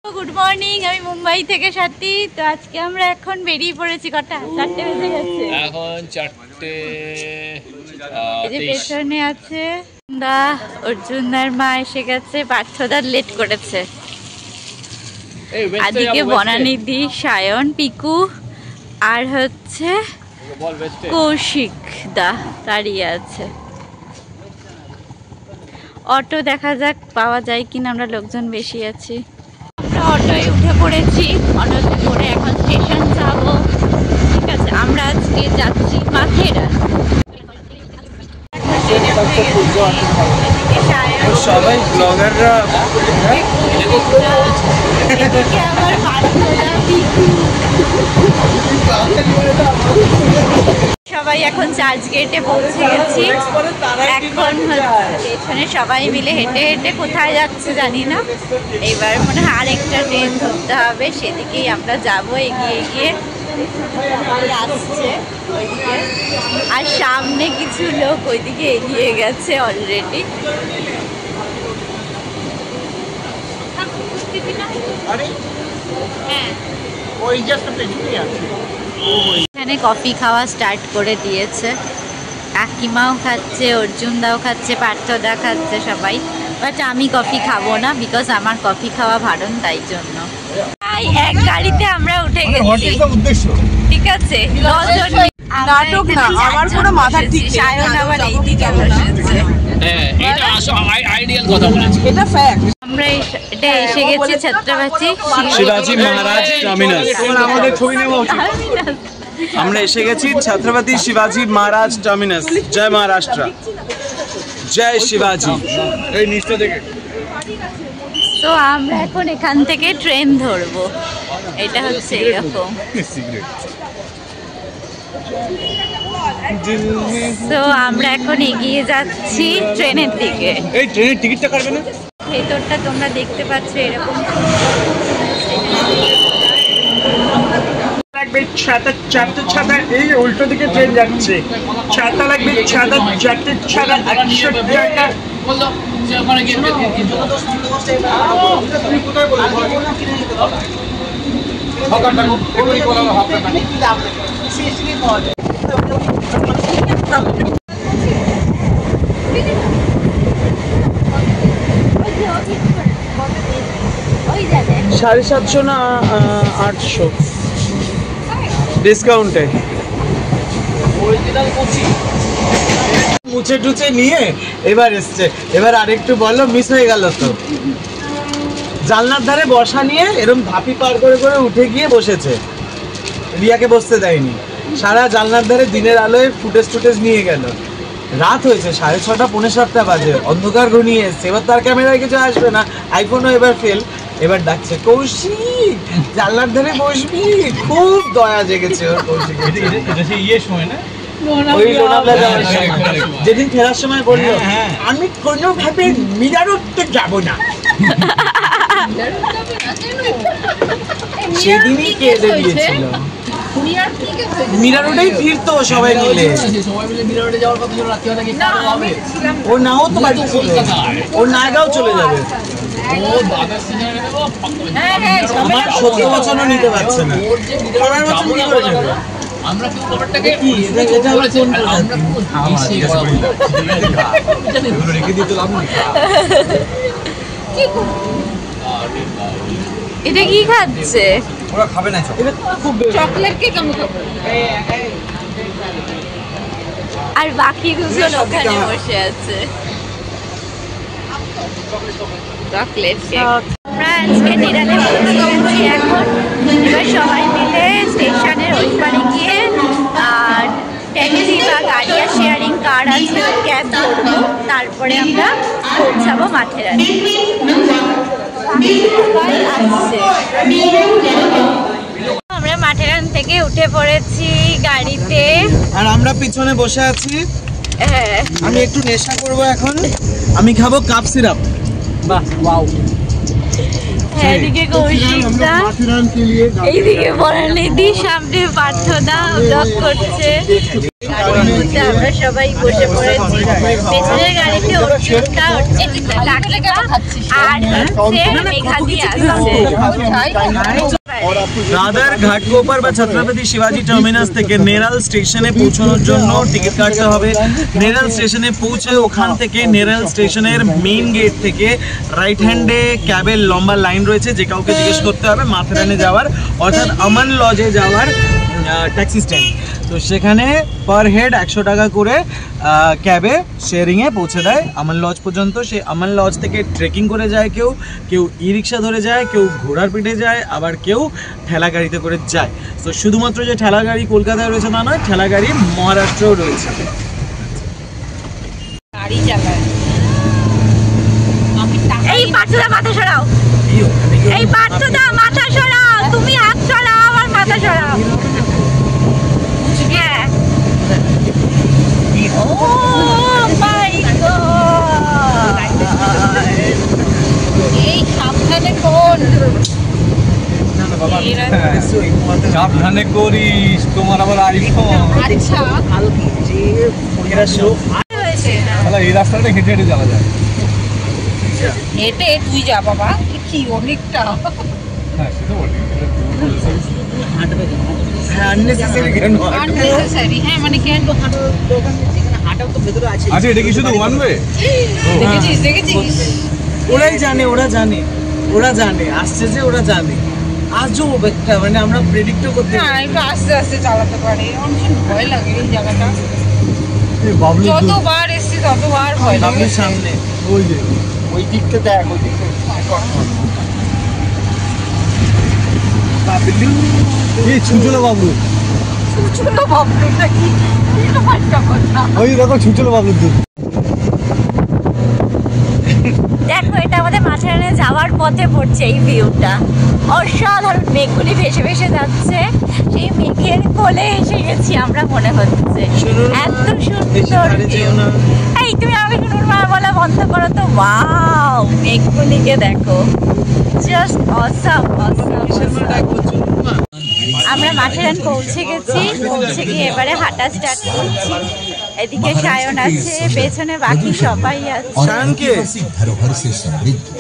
Good morning আমি মুম্বাই থেকে সাথী। তো আজকে আমরা এখন বেরিয়ে পড়েছি। কটা 4টে বেজে গেছে এখন 4টে। এই যে পেছনে আছে দা অর্জুনদার মা এসে গেছে। পার্থদার লেট করেছে। আদিকে বনানি দি সায়ন পিকু আর হচ্ছে কৌশিক দা দাঁড়িয়ে আছে। অটো দেখা যাক পাওয়া যায় কিনা, আমরা লোকজন বেশি আছি। আমরা অটোয় উঠে পড়েছি, অটোতে করে এখন স্টেশন যাব। ঠিক আছে, আমরা আজকে যাচ্ছি মাথেরান। সবাই ব্লগাররা সবাই এখন চার্চ গেটে পৌঁছে গেছি। এখন এখানে সবাই মিলে হেঁটে হেঁটে কোথায় যাচ্ছে জানি না। এবার মনে হয় আরেকটা ট্রেন ধরতে হবে, সেদিকেই আমরা যাব। এগিয়ে এগিয়ে আসছে ওইদিকে, আর সামনে কিছু লোক ওইদিকে এগিয়ে গেছে অলরেডি। এখানে কফি খাওয়া স্টার্ট করে দিয়েছে। কাকিমাও খাচ্ছে, অর্জুনদাও খাচ্ছে, পার্থদা খাচ্ছে সবাই। বাট আমি কফি খাবো না, বিকজ আমার কফি খাওয়া বারণ, তাই জন্য। এক গাড়িতে আমরা উঠে গেছি। ঠিক আছে, 10 জন নাটক না, আমার পুরো মাথা ঠিক। সায়ন আবার এইদিকে বসেছে। হ্যাঁ, এটা আসলে আইডিয়াল কথা বলেছি। এটা ফ্যাক্ট। আমরা এটা এসে গেছি ছত্রপতি শিবাজি মহারাজ টার্মিনাস। আমাদের ছবি নেওয়া উচিত। আমরা এসে গেছি ছত্রপতি শিবাজি মহারাজ টার্মিনাস। জয় মহারাষ্ট্র, জয় শিবাজি। এই নিচটা দেখে। তো আমরা এখন এখান থেকে ট্রেন ধরবো। এটা হচ্ছে এরকম। তো আমরা এখন এগিয়ে যাচ্ছি ট্রেনের দিকে। এই ট্রেনের টিকিটটা কাটবে না? ভেতরটা তোমরা দেখতে পাচ্ছ এরকম। লাগবে ছাতা, ছাতা এই উল্টো দিকে ট্রেন যাচ্ছে। ছাতা লাগবে, ছাতা ছাতা 100 টাকা। বললো যে ওখানে গিয়ে সাড়ে 700 না 800 ডিসকাউন্টে। মুছে টুছে নিয়ে এবার এসছে। এবার আরেকটু বলো, মিস হয়ে গেল তো। জানলার ধারে বসা নিয়ে এরকম ধাপি পার করে করে উঠে গিয়ে বসেছে। রিয়াকে বসতে দেয়নি। সারা জানলার ধারে দিনের আলোয় ফুটেজ নিয়ে গেল। রাত হয়েছে 6:30 পৌনে 7টা বাজে। অন্ধকার ঘনিয়ে এসছে। এবার তার ক্যামেরায় কিছু আসবে না, আইফোনও এবার ফেল। এবার ডাকছে, কৌশিক জানলার ধারে বসবি। খুব দয়া জেগেছে ওর কৌশিকের। সময় না, যেদিন ফেরার সময় বললো আমি কোনোভাবে মিরারোতে যাব না, সেদিনই কেঁদে দিয়েছিল। মিরারোডেই ফিরতো সবাই মিলে। ও নাও তো বাড়ি ছিল, ও নায়গাঁও চলে যাবে। আমার 17 বছরও নিতে পারছে না। 15 বছর কি করে যাবে? আমরা কি ব্যাপারটাকে কি এটা হলো কোন রেখে দিতে লাভ নেই। এটা কি খাচ্ছে? ওরা খাবে না, এটা খুব চকলেট কেক আমি খাবো। আর বাকি দুজন ওখানে বসে আছে চকলেট কেক। আমরা আজকে নিরালে পৌঁছেছি এখন। এবার সবাই মিলে স্টেশনের ওই পারে গিয়ে আর ট্যাক্সি বা গাড়ি আর শেয়ারিং কার আছে ক্যাব ধরবো। তারপরে আমরা পৌঁছাবো মাথেরানে। আমরা মাথেরান থেকে উঠে পড়েছি গাড়িতে, আর আমরা পিছনে বসে আছি। হ্যাঁ, আমি একটু নেশা করব এখন। আমি খাবো কাপ সিরাপ। বাহ, ওয়াও। এদিকে কৌশিকদা, এইদিকে বরণিধি, সামনে পার্থদা ব্লগ করছে। গাড়ির মধ্যে আমরা সবাই বসে পড়েছি। পেছনের গাড়িতে অর্জুনদা, কাকিমা আর হচ্ছে মেঘাদি আসছে। রাধার ঘাটকোপার বা ছত্রপতি শিবাজি টার্মিনাস থেকে নেরাল স্টেশনে পৌঁছানোর জন্য টিকিট কাটতে হবে। নেরাল স্টেশনে পৌঁছে ওখান থেকে নেরাল স্টেশনের মেইন গেট থেকে রাইট হ্যান্ডে ক্যাবের লম্বা লাইন রয়েছে, যে কাউকে জিজ্ঞেস করতে হবে মাথেরানে যাওয়ার, অর্থাৎ আমান লজে যাওয়ার ট্যাক্সি স্ট্যান্ড। তো সেখানে পার হেড 100 টাকা করে ক্যাবে শেয়ারিংয়ে পৌঁছে দেয় আমান লজ পর্যন্ত। সে আমান লজ থেকে ট্রেকিং করে যায়, কেউ কেউ ই রিক্সা ধরে যায়, কেউ ঘোড়ার পিঠে যায়, আবার কেউ ঠেলা গাড়িতে করে যায়। তো শুধুমাত্র যে ঠেলা গাড়ি কলকাতায় রয়েছে তা নয়, ঠেলা গাড়ি মহারাষ্ট্রেও রয়েছে। গাড়ি চালায়। এই পার্থদা মাথা সরাও, এই পার্থদা মাথা সরাও, তুমি হাত সরাও, আমার মাথা সরাও। হ্যাঁ, ও মাই গড, এই সাবধানে কোন, সাবধানে করিস, তোমার আবার আইফোন। আচ্ছা হয়েছে এই রাস্তাটা হেঁটে হেঁটে যাওয়া যায়। হেঁটে তুই যা বাবা, কি অনেকটা। হ্যাঁ সেটা বলি, আননেসেসারি। হ্যাঁ মানে কেন আচ্ছা, এটা কি শুধু ওয়ান ওয়ে? দেখেছিস দেখেছিস, ওরাই জানে, ওরা জানে, ওরা জানে আসছে যে, ওরা জানে। আজও একটা মানে আমরা প্রেডিক্টও করতে না, একটু আস্তে আস্তে চালাতে পারে। আমার ভীষণ ভয় লাগে এই জায়গাটা, বাবলু যতবার এসছি ততবার ভয় লাগে। বাবলুর সামনে ওই যে ওই দিকটা দেখ, ওই দিকটা বাবলু, এই ছুটলো বাবলু, ছোটো ভাবলুটা কি একটা কথা। ওই দেখো ছুটলো বাবলুর দুধ। দেখো এটা আমাদের মাথায় যাওয়ার পথে পড়ছে এই ভিউটা, অসাধারণ। মেঘগুলি ভেসে ভেসে যাচ্ছে, সেই মেঘের কোলে এসে গেছি আমরা মনে হচ্ছে। এত সুন্দর ভিউ। এই তুমি আমাকে নুন মা বলা বন্ধ করো তো। ওয়াও, মেঘগুলিকে দেখো, জাস্ট অসাম অসাম। আমরা মাথেরান পৌঁছে গেছি, পৌঁছে গিয়ে এবারে হাঁটা স্টার্ট করছি। এদিকে সায়ন আছে, পেছনে বাকি সবাই আছে।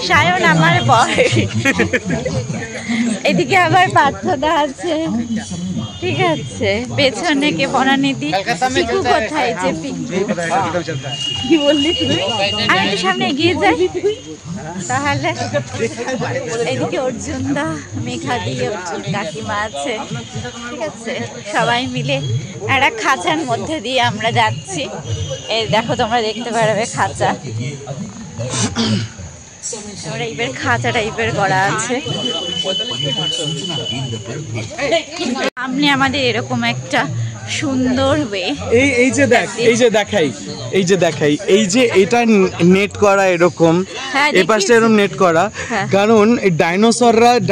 সায়ন আমার বর, এদিকে আবার পার্থদা আছে, ঠিক আছে। পেছনে কে বনানিধি, পিকু কোথায় যে কি বললি তুই? আমি একটু সামনে এগিয়ে যাই তাহলে। এদিকে অর্জুনদা, মেঘাদি, অর্জুন কাকিমা আছে, ঠিক আছে। সবাই মিলে একটা খাঁচার মধ্যে দিয়ে আমরা যাচ্ছি। এই দেখো, তোমরা দেখতে পারবে খাঁচা, টাইপের খাঁচা টাইপের করা আছে। সামনে আমাদের এরকম একটা সুন্দর ওয়ে। এই যে দেখ, এই যে দেখাই, এই যে দেখাই, এই যে এটা নেট করা এরকম, এই পাশটা এরকম নেট করা, কারণ এই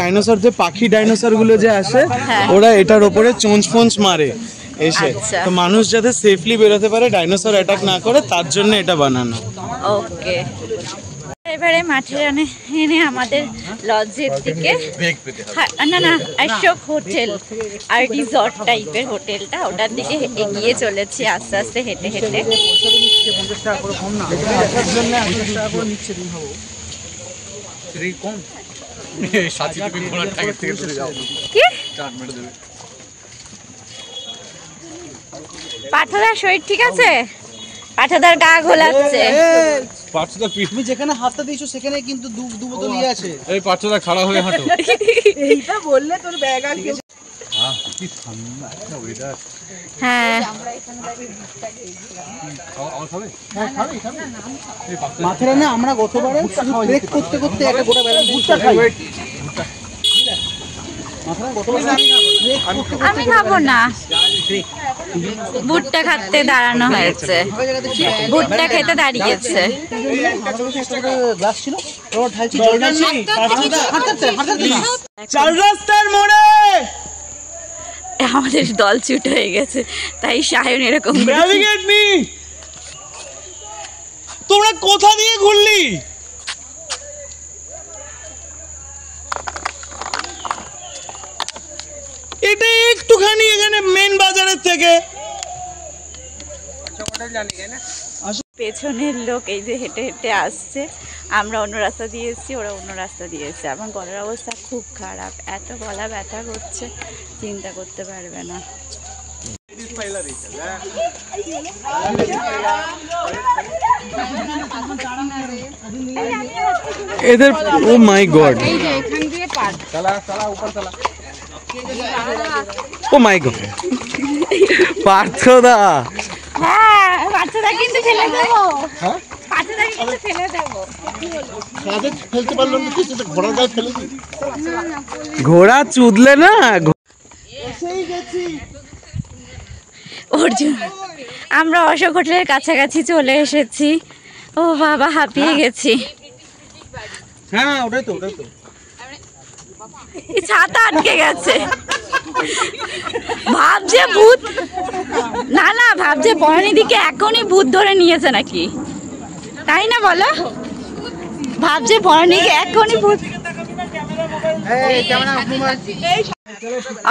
ডাইনোসর যে পাখি ডাইনোসর গুলো যে আসে, ওরা এটার উপরে চোঁচ ফোঁচ মারে এসে, তো মানুষ যাতে সেফলি বেরোতে পারে, ডাইনোসর অ্যাটাক না করে, তার জন্য এটা বানানো। ওকে, এবারে মাথেরানে এনে আমাদের লজের দিকে, না না অশোক হোটেল আর রিসর্ট টাইপের হোটেলটা, ওটার দিকে এগিয়ে চলেছি আস্তে আস্তে হেঁটে হেঁটে। পাঠদার শরীর ঠিক আছে? পাঠদার গা গোলাচ্ছে। তুমি যেখানে হাতটা দিয়েছো সেখানে কিন্তু দু বোতল ইয়ে আছে। এই পাঁচটা খাড়া হয়ে হাঁটো। এইটা বললে তোর ব্যাগ আর কি ঠান্ডা একটা ওয়েদার। হ্যাঁ, মাথেরানে আমরা গতবারে ব্রেক করতে করতে একটা গোটা বেলা ভুট্টা খাই। আমি খাবো না, ভুট্টা খাতে দাঁড়ানো হয়েছে, ভুট্টা খেতে দাঁড়িয়েছে। চার রাস্তার মোড়ে আমাদের দল ছুট হয়ে গেছে, তাই সায়ন এরকম ন্যাভিগেট মি। তোমরা কোথা দিয়ে ঘুরলি? এটা একটুখানি এখানে মেন বাজারের থেকে। পেছনের লোক এই যে হেঁটে হেঁটে আসছে, আমরা অন্য রাস্তা দিয়ে এসেছি, ওরা অন্য রাস্তা দিয়ে এসছে। আমার গলার অবস্থা খুব খারাপ, এত গলা ব্যথা করছে চিন্তা করতে পারবে না। এদের ও মাই গড, ও মাই গড, পার্থদা। হ্যাঁ, বাচ্চাটা কিন্তু ফেলে দেবো, বাচ্চাটা কিন্তু ফেলে দেবো। ঘোড়া চুদলে না। অর্জুন, আমরা অশোক হোটেলের কাছাকাছি চলে এসেছি। ও বাবা, হাঁপিয়ে গেছি। হ্যাঁ ওটাই তো, ওটাই তো। এই ছাতা আটকে গেছে। ভাবছে ভূত, না না, ভাবছে বরণীদিকে এখনই ভূত ধরে নিয়েছে নাকি, তাই না বলো? ভাবছে বরণীকে এখনই ভূত।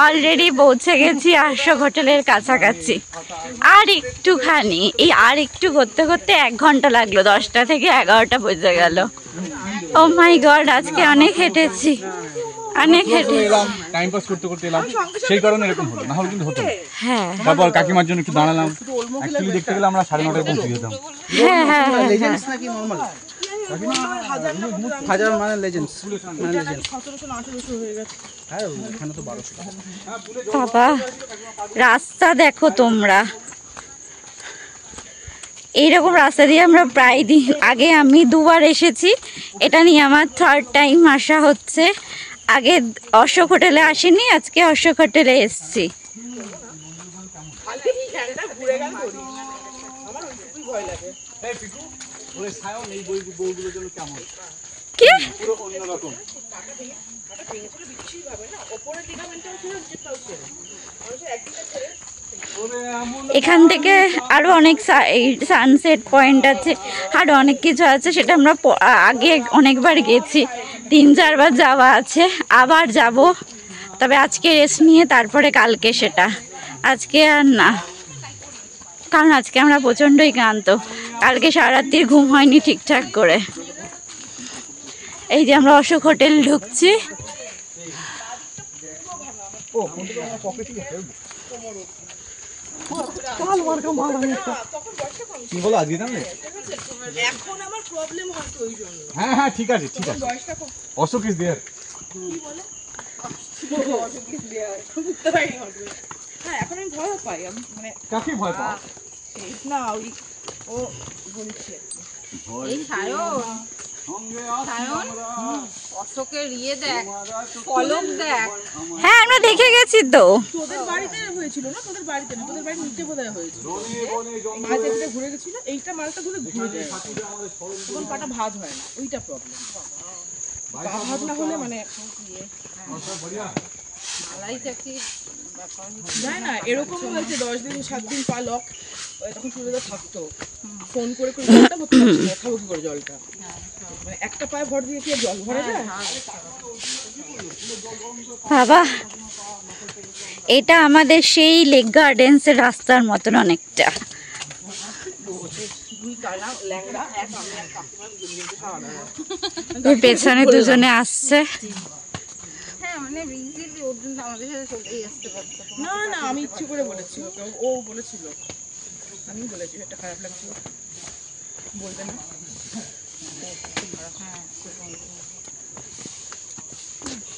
অলরেডি পৌঁছে গেছি অশোক হোটেলের কাছাকাছি। আর একটুখানি, এই আর একটু করতে করতে 1 ঘন্টা লাগলো, 10টা থেকে 11টা বেজে গেল। ও মাই গড, আজকে অনেক হেঁটেছি, অনেক হেঁটে টাইম পাস করতে করতে এলাম, সেই কারণে এরকম হলো, না হলে কিন্তু হতো না। হ্যাঁ তারপর কাকিমার জন্য একটু দাঁড়ালাম, অ্যাকচুয়ালি দেখতে গেলে আমরা 9:30 পৌঁছে যেতাম। হ্যাঁ হ্যাঁ হ্যাঁ। হাজার মানে লেজেন্ডস, মানে লেজেন্ডস। বাবা, রাস্তা দেখো তোমরা, এইরকম রাস্তা দিয়ে আমরা প্রায় দিন আগে আমি 2বার এসেছি, এটা নিয়ে আমার 3rd টাইম আসা হচ্ছে। আগে অশোক হোটেলে আসিনি, আজকে অশোক হোটেলে এসেছি। কি এখান থেকে আরো অনেক সানসেট পয়েন্ট আছে, আরো অনেক কিছু আছে, সেটা আমরা আগে অনেকবার গেছি, 3-4 বার যাওয়া আছে, আবার যাব। তবে আজকে রেস্ট নিয়ে তারপরে কালকে সেটা, আজকে আর না, কারণ আজকে আমরা প্রচণ্ডই ক্লান্ত, কালকে সারা রাত্রির ঘুম হয়নি ঠিকঠাক করে। এই যে আমরা অশোক হোটেল ঢুকছি। কি বলো আজকে জানলে? এখন আমার প্রবলেম হয় তো ওই জন্য। হ্যাঁ হ্যাঁ ঠিক আছে, ঠিক আছে। Ashok is there. হ্যাঁ, এখন আমি ভয় পাই, আমি মানে কাকে ভয় পাও? না ওই ও বলছে অশোকের ইয়ে দেখ, কলম দেখ। হ্যাঁ, আমরা দেখে গেছি তো। তোদের বাড়িতে হয়েছিল না, তোদের বাড়িতে না, তোদের বাড়ির নিচে বোধহয় হয়েছিল। মাছ একটা ঘুরে গেছিল, এইটা মালটা ঘুরে যায়, তখন পাটা ভাত হয় না, ওইটা প্রবলেম। পা ভাত না হলে মানে যায় না। এরকম হয়েছে 10 দিন 7 দিন পা লক, তখন সূর্যদা থাকতো, ফোন করে করে জলটা ভরতে পারছি না, খাবো কি করে জলটা, মানে একটা পায়ে ভর দিয়ে কি আর জল ভরা যায়? বাবা, এটা আমাদের সেই লেক গার্ডেন্সের রাস্তার মতন অনেকটা। পেছনে দুজনে আসছে। হ্যাঁ, মানে ইজিলি অর্জুন আমাদের সাথে চলেই আসতে পারতো। না না, আমি ইচ্ছে করে বলেছি ওকে, ও বলেছিল, আমি বলেছি এটা খারাপ লাগছিল, বলবে না।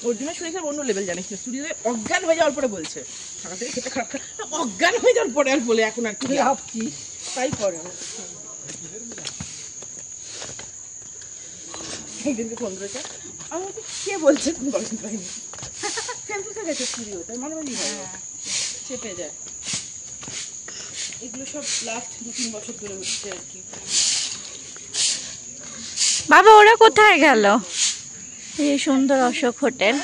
অর্জুনের শরীর খারাপ অন্য লেভেল, জানিস না, স্টুডিওতে অজ্ঞান হয়ে যাওয়ার পরে বলছে সকাল থেকে খেতে খারাপ, অজ্ঞান হয়ে যাওয়ার পরে আর বলে এখন আর কি ভাবছি তাই করে। একদিনকে ফোন করেছে, আমি বলছি কে বলছে, তুমি বলতে পারিনি, ফেসবুকে গেছে স্টুডিওতে, মনে মনে হয় চেপে যায়। এগুলো সব লাস্ট 2-3 বছর ধরে হচ্ছে আর কি। বাবা, ওরা কোথায় গেল? এই সুন্দর অশোক হোটেল।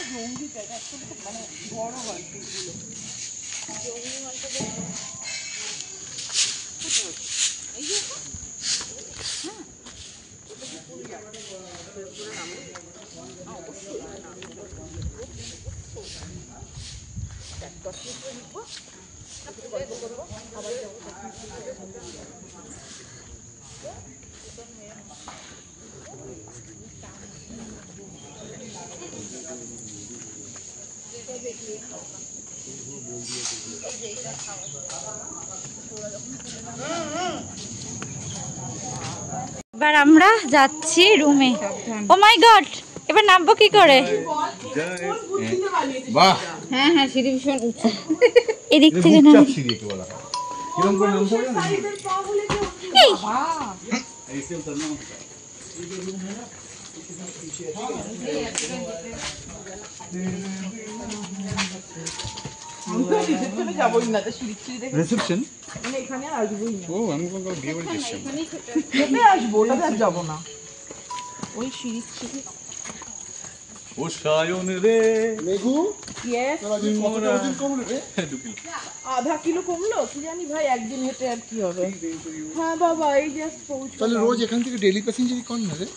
এবার আমরা যাচ্ছি রুমে। ও মাই গড, এবার নামবো কি করে? বাহ, হ্যাঁ হ্যাঁ, সিঁড়ি ভীষণ উঁচু। এদিক থেকে নাম। সিঁড়ি কি বলা হয়? কিরকম করে নামতে হবে না? এই, যাবোই না, তো সিঁড়ি দেখে রিসেপশন? মানে এখানে আর আসবোই না। ও, আমি কোনো বিয়ে বাড়ি যাচ্ছি। খেতে আসবো, ওটাতে আর যাবো না। ওই সিঁড়ি ও সায়ন রে মেঘু, Yes, আধা কিলো কমলো কি জানি ভাই, একদিন হেঁটে আর কি হবে। হ্যাঁ বাবা, এই জাস্ট পৌঁছলাম। তাহলে রোজ এখান থেকে ডেইলি প্যাসেঞ্জারই কর না রে।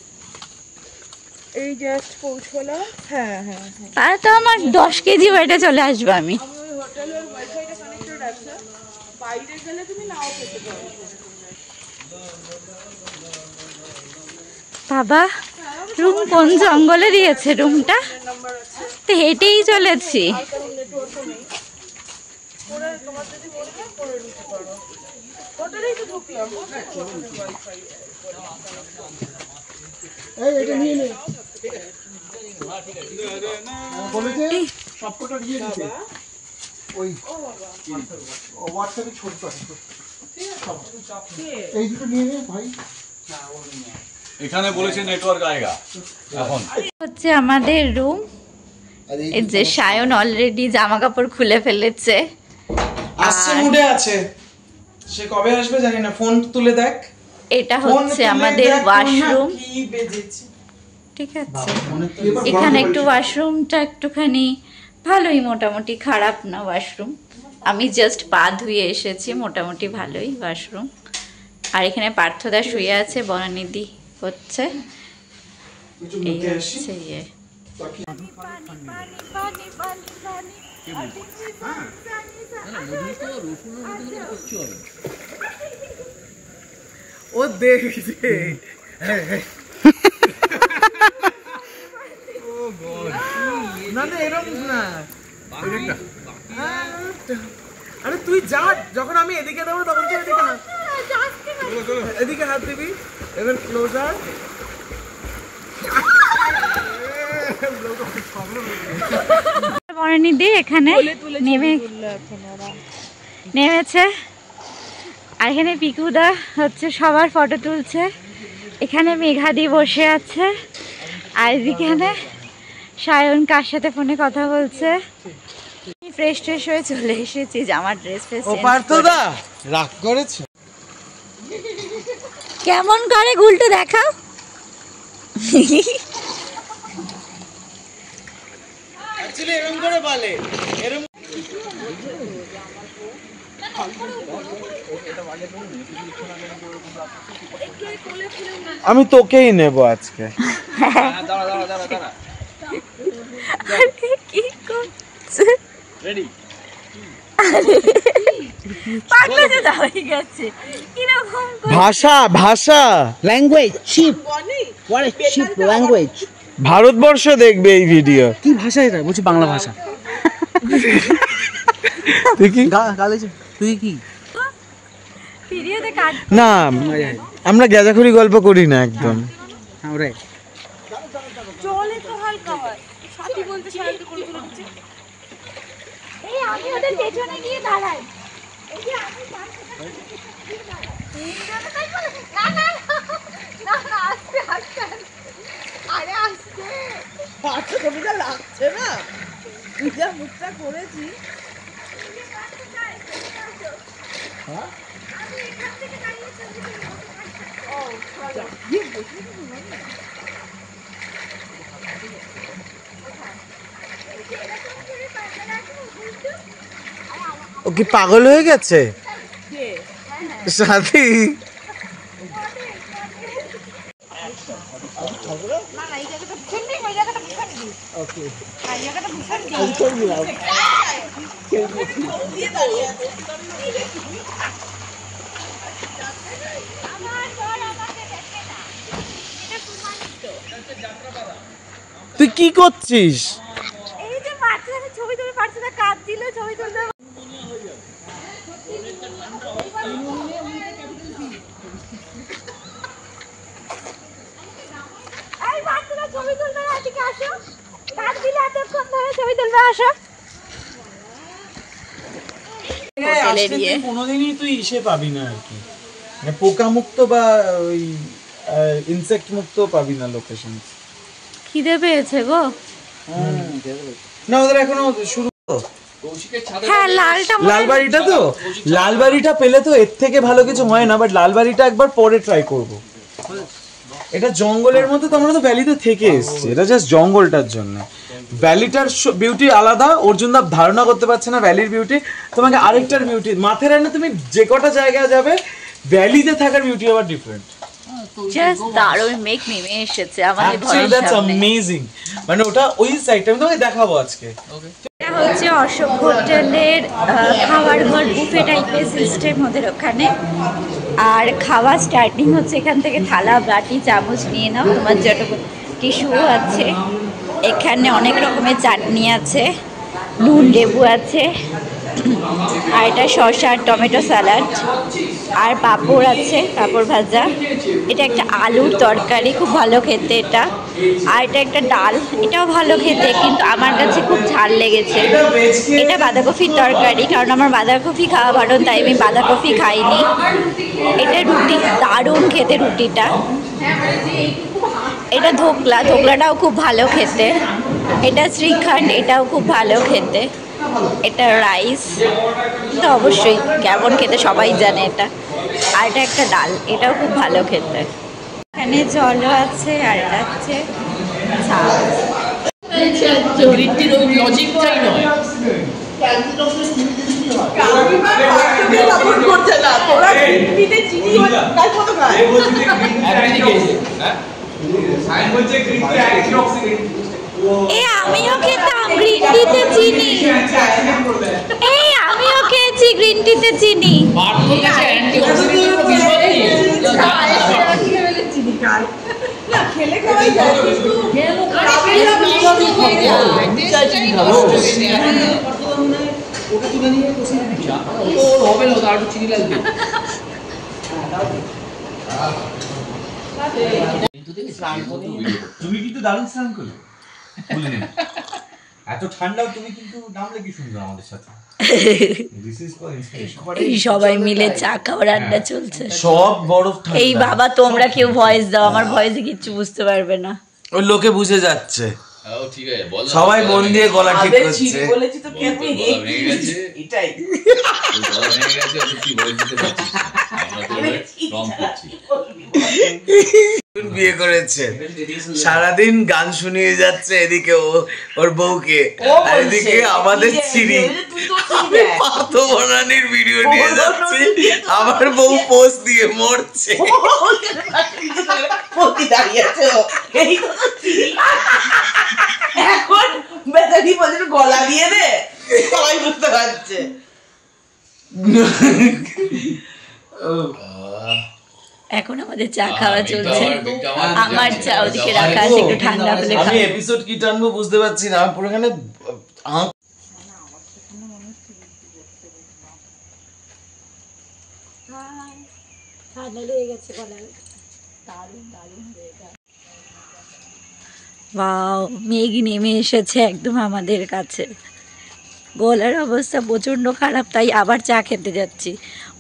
এই জাস্ট পৌঁছলাম। হ্যাঁ হ্যাঁ হ্যাঁ, তাহলে তো আমার 10 কেজি ওয়েটে চলে আসবো আমি। আমি ওই হোটেলের ওয়াইফাইটা কানেক্টেড আছে, বাইরে গেলে তুমি নাও পেতে পারো। বাবা, রুম কোন জঙ্গলে দিয়েছে রুমটা? তো হেঁটেই চলেছি। তোমার যদি মনে হয় করে নিতে পারো। হোটেলেই তো ঢুকলাম। এই এটা নিয়ে নে। বলেছে সবকটা দিয়ে দিতে। ওই হোয়াটসঅ্যাপে ছোট আছে। এই দুটো নিয়ে নে ভাই। এখানে বলেছে নেটওয়ার্ক আয়েগা এখন। হচ্ছে আমাদের রুম। এই যে সায়ন অলরেডি জামা কাপড় খুলে ফেলেছে। আসছে, মুডে আছে। সে কবে আসবে জানি না, ফোন তুলে দেখ। এটা হচ্ছে আমাদের ওয়াশরুম, কি বেজেছে। ঠিক আছে। এখানে একটু ওয়াশরুমটা একটুখানি ভালোই, মোটামুটি খারাপ না ওয়াশরুম। আমি জাস্ট পা ধুয়ে এসেছি, মোটামুটি ভালোই ওয়াশরুম। আর এখানে পার্থদা শুয়ে আছে, বনানিধি হচ্ছে। এই হচ্ছে ইয়ে। ও দেখছে। না না, এরকম না। আরে তুই যা, যখন আমি এদিকে দেবো তখন তুই এদিকে হাত, এদিকে হাত দিবি। এবার ক্লোজার। বনানিধি এখানে নেমেছে। আর এখানে পিকুদা হচ্ছে সবার ফটো তুলছে। এখানে মেঘাদি বসে আছে। আর এখানে সায়ন কার সাথে ফোনে কথা বলছে। ফ্রেশ ট্রেশ হয়ে চলে এসেছি, জামার ড্রেস ফ্রেস ও পার্থদা রাগ করেছে। কেমন করে গুলটু দেখাও। অ্যাকচুয়ালি এরকম করে বলে, এরকম। আমি তোকেই নেব আজকে। কি করছে? রেডি? পাগলা যে দাঁড়িয়ে গেছে কিরকম করে? ভাষা ভাষা language cheap, what a cheap language. Bharatvarsha দেখবে এই ভিডিও। কি ভাষা এটা? বলছি বাংলা ভাষা। তুই কি গালেছে তুই কি? ভিডিওতে কাট। না, আমরা গেজাখুরি গল্প করি না একদম। হ্যাঁ ওরে চলে তো হালকা হয়। সাথী বলতে সাহায্য করে দিচ্ছে। এই আমি ওদের পেছনে গিয়ে দাঁড়াই। এই যে আমি পাশে না না না না, আস্তে আস্তে। আরে আস্তে। আচ্ছা, ছবিটা লাগছে না, তুই যা মুখটা করেছি। ও কি পাগল হয়ে গেছে সাথী? না না, এই জায়গাটা ভীষণ নেই, ওই জায়গাটা ভীষণ নেই। ওকে, এই জায়গাটা ভীষণ নেই। তুই কি করছিস? এই যে বাচ্চারা ছবি তুলে পারছে না, কাঁদ দিল ছবি তুলতে। এই বাচ্চারা ছবি তুলতে এদিকে আসো, কাঁদ দিলে এতক্ষণ ধরে ছবি তুলবে, আসো। কোনোদিনই তুই ইসে পাবি না আর কি, মানে পোকা মুক্ত বা ওই ইনসেক্ট মুক্ত পাবি না লোকেশন। খিদে পেয়েছে গো। না ওদের এখনো শুরু। হ্যাঁ লালটা, লালবাড়িটা তো, লালবাড়িটা পেলে তো এর থেকে ভালো কিছু হয় না, বাট লালবাড়িটা একবার পরে ট্রাই করব। এটা জঙ্গলের মধ্যে, তো আমরা তো ভ্যালিতে থেকে এসেছি, এটা জাস্ট জঙ্গলটার জন্য। ভ্যালিটার বিউটি আলাদা, অর্জুন দা ধারণা করতে পারছে না ভ্যালির বিউটি। তোমাকে আরেকটার বিউটি মাথেরানে তুমি যে কটা জায়গায় যাবে, ভ্যালিতে থাকার বিউটি আবার ডিফারেন্ট। জাস্ট দারুণ মেঘ নেমে এসেছে আমাদের অ্যাকচুয়ালি দ্যাটস অ্যামেজিং। মানে ওটা ওই সাইডটা আমি তোমাকে দেখাবো আজকে। এটা হচ্ছে অশোক হোটেলের খাবার ঘর, বুফে টাইপের সিস্টেম ওদের ওখানে। আর খাওয়া স্টার্টিং হচ্ছে এখান থেকে, থালা বাটি চামচ নিয়ে নাও, তোমার যতটুকু টিস্যুও আছে। এখানে অনেক রকমের চাটনি আছে, নুন লেবু আছে, আর এটা শসা আর টমেটো স্যালাড, আর পাঁপড় আছে, পাঁপড় ভাজা। এটা একটা আলুর তরকারি, খুব ভালো খেতে এটা। আর এটা একটা ডাল, এটাও ভালো খেতে, কিন্তু আমার কাছে খুব ঝাল লেগেছে। এটা বাঁধাকপির তরকারি, কারণ আমার বাঁধাকপি খাওয়া বারণ, তাই আমি বাঁধাকপি খাইনি। এটা রুটি, দারুণ খেতে রুটিটা। এটা ধোকলা, ধোকলাটাও খুব ভালো খেতে। এটা শ্রীখণ্ড, এটাও খুব ভালো খেতে। এটা রাইস, এটা অবশ্যই কেমন খেতে সবাই জানে এটা। আর এটা একটা ডাল, এটাও খুব ভালো খেতে। এখানে জলও আছে, আর এটা হচ্ছে গ্রিনটির ওই লজিকটাই নয়। আমিও খেতাম গ্রিন টিতে চিনি, এই আমিও খেয়েছি গ্রিন টিতে চিনি। তুমি কিন্তু দারুণ স্নান করলে, এত ঠান্ডাও তুমি কিন্তু নামলে কি সুন্দর আমাদের সাথে। সবাই মিলে চা খাওয়ার আড্ডা চলছে, সব বরফ ঠান্ডা। এই বাবা তোমরা কেউ ভয়েস দাও, আমার ভয়েসে কিচ্ছু বুঝতে পারবে না। ওই লোকে বুঝে যাচ্ছে, ঠিক আছে বল, সবাই মন দিয়ে গলা ঠিক করছে। বলেছি তো কে তুই এটাই কি বলে দিতে পারছিস, আমরা তো রং করছি। বিয়ে করেছে, সারাদিন গান শুনিয়ে যাচ্ছে, এদিকে ওর বউকে, আর এদিকে আমাদের চিনি পার্থবর্ণানীর ভিডিও নিয়ে যাচ্ছে, আমার বউ পোস্ট দিয়ে মরছে। এখন বেচারি বছর গলা দিয়ে দে, সবাই বুঝতে পারছে। এখন আমাদের চা খাওয়া চলছে, আমার চা ওদিকে রাখা আছে, একটু ঠান্ডা হলে আমি এপিসোড কি টানবো বুঝতে পারছি না, আমি পুরোখানে ঠান্ডা লেগে গেছে গলায়। দারুণ দারুণ ওয়াও, মেঘ নেমে এসেছে একদম আমাদের কাছে। গলার অবস্থা প্রচণ্ড খারাপ, তাই আবার চা খেতে যাচ্ছি।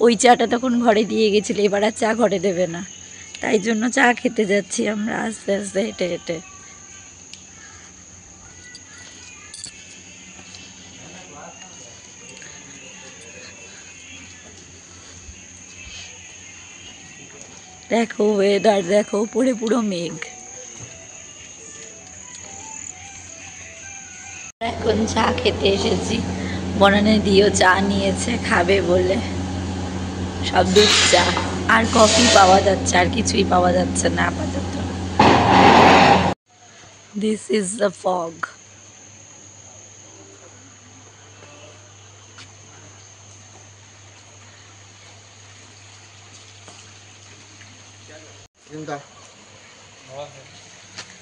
ওই চাটা তখন ঘরে দিয়ে গেছিলো, এবার আর চা ঘরে দেবে না, তাই জন্য চা খেতে যাচ্ছি আমরা আস্তে আস্তে হেঁটে হেঁটে। দেখো ওয়েদার দেখো, উপরে পুরো মেঘ। এখন চা খেতে এসেছি, বনানে দিও চা নিয়েছে খাবে বলে, সব দুধ চা, আর কফি পাওয়া যাচ্ছে, আর কিছুই পাওয়া যাচ্ছে না আপাতত। This is the fog.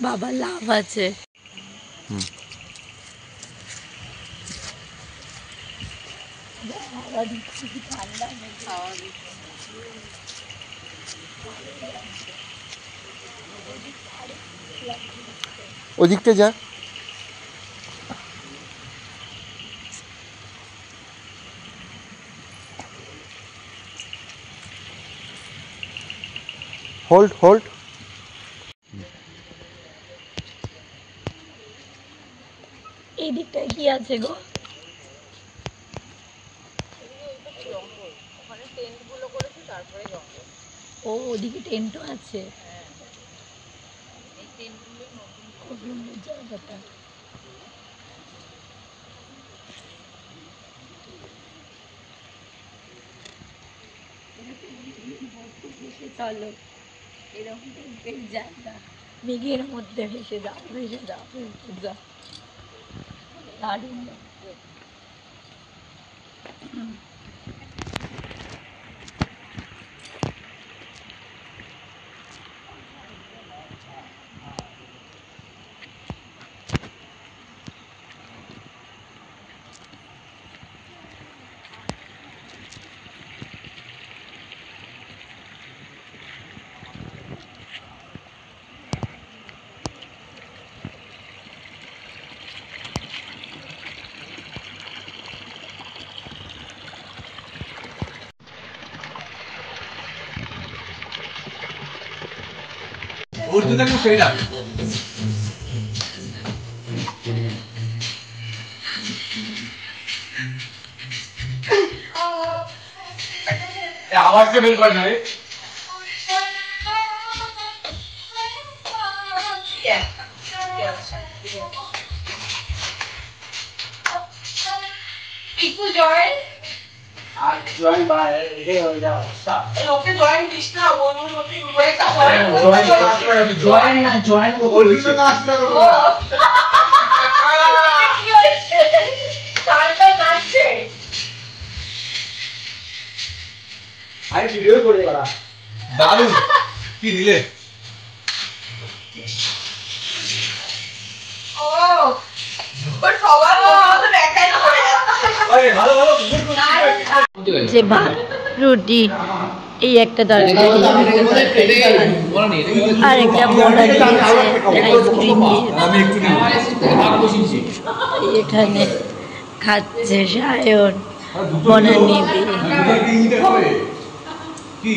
বাবা লাভ আছে। ওদিকটা যা। Hold hold. এই দিকটায় কি আছে গো? ও ওদিকে টেন্টও আছে। খুব সুন্দর জায়গাটা। চলো এরকম টেন্টের জায়গা, মেঘের মধ্যে ভেসে যাও ভেসে যাও ভেসে যাও, দারুণ লাগবে। আওয়াজটা বের করে না রে। People join. জয়েন বাই হে হয়ে যাও। ওকে জয়েন দিস না, বলুন ওকে ব্রেক আপ জয়েন না জয়েন বলছি না আসলে আই ভিডিও করে করা দারুণ। কি দিলে? যে ভাত রুটি, এই একটা তরকারি, আর একটা বড়া দিয়েছে আইসক্রিম দিয়ে। এখানে খাচ্ছে সায়ন, মনে নিবি। কি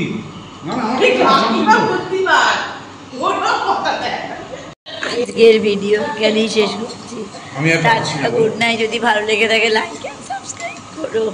আজকের ভিডিও এখানেই শেষ করছি। Tata, good night. যদি ভালো লেগে থাকে লাইক এন্ড সাবস্ক্রাইব করো।